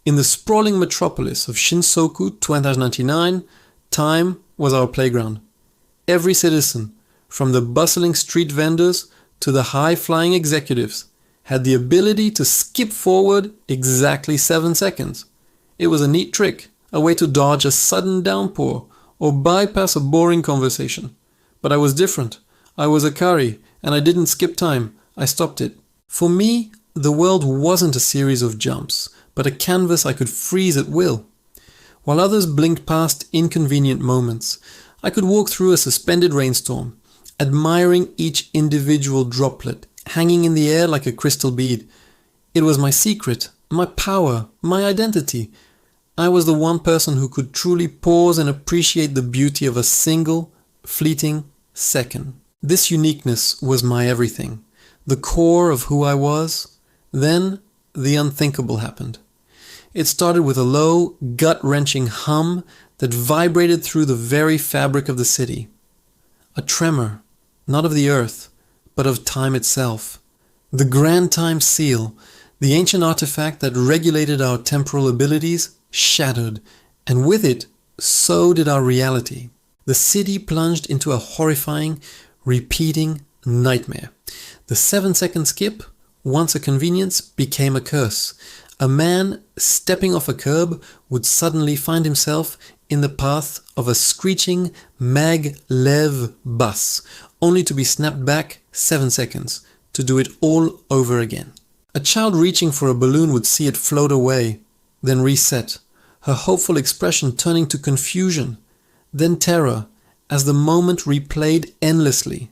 In the sprawling metropolis of Shinsoku 2099, time was our playground. Every citizen, from the bustling street vendors to the high-flying executives, had the ability to skip forward exactly 7 seconds. It was a neat trick, a way to dodge a sudden downpour or bypass a boring conversation. But I was different. I was Akari, and I didn't skip time. I stopped it. For me, the world wasn't a series of jumps, but a canvas I could freeze at will. While others blinked past inconvenient moments, I could walk through a suspended rainstorm, admiring each individual droplet, hanging in the air like a crystal bead. It was my secret, my power, my identity. I was the one person who could truly pause and appreciate the beauty of a single, fleeting second. This uniqueness was my everything, the core of who I was. Then, the unthinkable happened. It started with a low, gut-wrenching hum that vibrated through the very fabric of the city. A tremor, not of the earth, but of time itself. The Grand Time Seal, the ancient artifact that regulated our temporal abilities, shattered, and with it, so did our reality. The city plunged into a horrifying, repeating nightmare. The 7-second skip, once a convenience, became a curse. A man stepping off a curb would suddenly find himself in the path of a screeching maglev bus, only to be snapped back 7 seconds, to do it all over again. A child reaching for a balloon would see it float away, then reset, her hopeful expression turning to confusion, then terror, as the moment replayed endlessly.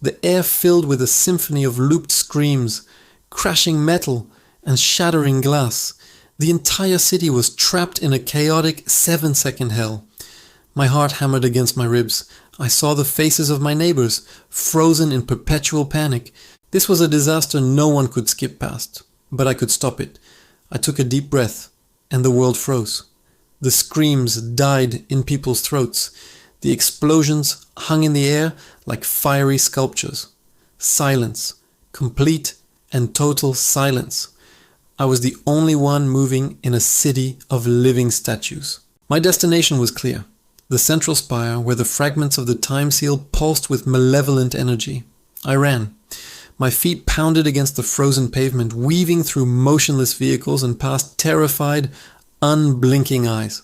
The air filled with a symphony of looped screams, crashing metal and shattering glass. The entire city was trapped in a chaotic 7-second hell. My heart hammered against my ribs. I saw the faces of my neighbors, frozen in perpetual panic. This was a disaster no one could skip past, but I could stop it. I took a deep breath, and the world froze. The screams died in people's throats. The explosions hung in the air like fiery sculptures. Silence, complete and total silence. I was the only one moving in a city of living statues. My destination was clear. The central spire where the fragments of the time seal pulsed with malevolent energy. I ran. My feet pounded against the frozen pavement, weaving through motionless vehicles and past terrified, unblinking eyes.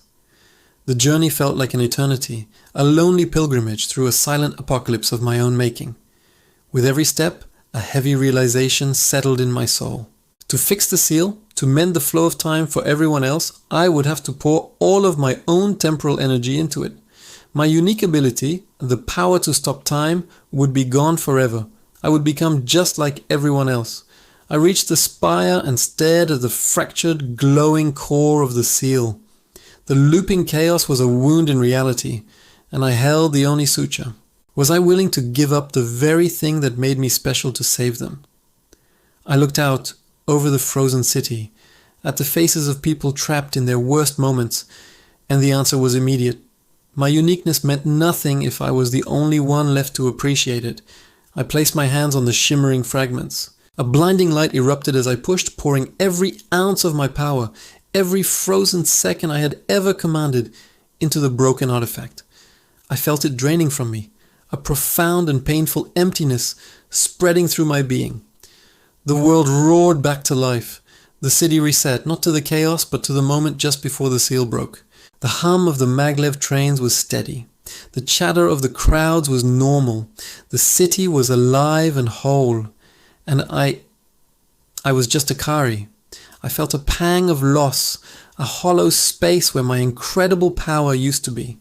The journey felt like an eternity, a lonely pilgrimage through a silent apocalypse of my own making. With every step, a heavy realization settled in my soul. To fix the seal, to mend the flow of time for everyone else, I would have to pour all of my own temporal energy into it. My unique ability, the power to stop time, would be gone forever. I would become just like everyone else. I reached the spire and stared at the fractured, glowing core of the seal. The looping chaos was a wound in reality, and I held the only suture. Was I willing to give up the very thing that made me special to save them? I looked out over the frozen city, at the faces of people trapped in their worst moments, and the answer was immediate. My uniqueness meant nothing if I was the only one left to appreciate it. I placed my hands on the shimmering fragments. A blinding light erupted as I pushed, pouring every ounce of my power, every frozen second I had ever commanded, into the broken artifact. I felt it draining from me, a profound and painful emptiness spreading through my being. The world roared back to life. The city reset, not to the chaos, but to the moment just before the seal broke. The hum of the maglev trains was steady. The chatter of the crowds was normal. The city was alive and whole. And I was just Akari. I felt a pang of loss, a hollow space where my incredible power used to be.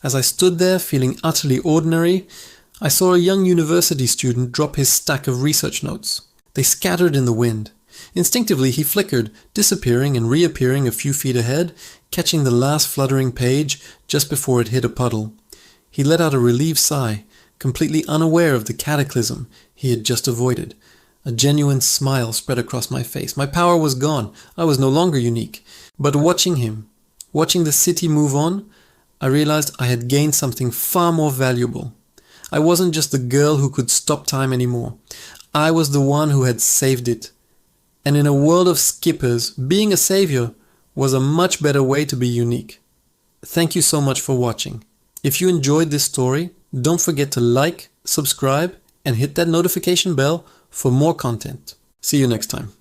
As I stood there feeling utterly ordinary, I saw a young university student drop his stack of research notes. They scattered in the wind. Instinctively he flickered, disappearing and reappearing a few feet ahead, catching the last fluttering page just before it hit a puddle. He let out a relieved sigh, completely unaware of the cataclysm he had just avoided. A genuine smile spread across my face. My power was gone. I was no longer unique. But watching him, watching the city move on, I realized I had gained something far more valuable. I wasn't just the girl who could stop time anymore. I was the one who had saved it. And in a world of skippers, being a savior was a much better way to be unique. Thank you so much for watching. If you enjoyed this story, don't forget to like, subscribe, and hit that notification bell for more content. See you next time.